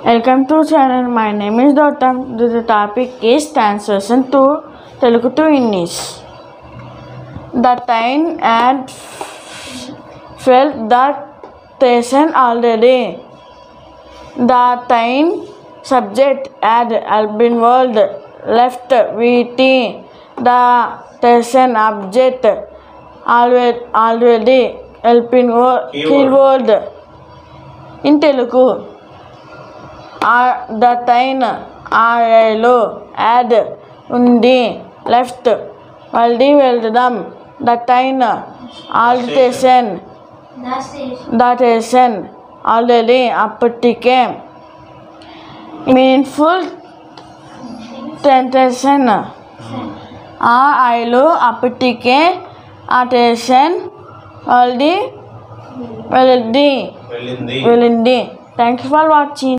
Welcome to channel. My name is Gautam. The topic is translation to Telugu to English. The train had felt that station already. The train subject had been world left waiting. The station object already helping keyword in Telugu. The train ఆర్ఐలో had ఉంది left మళ్ళీ వెళ్దాం the train ఆల్టేషన్ the station already అప్పటికే meaningful tension ఆ ఐలో అప్పటికే ఆ స్టేషన్ ఆల్రెడీ వెళ్ళింది. Thank you for watching.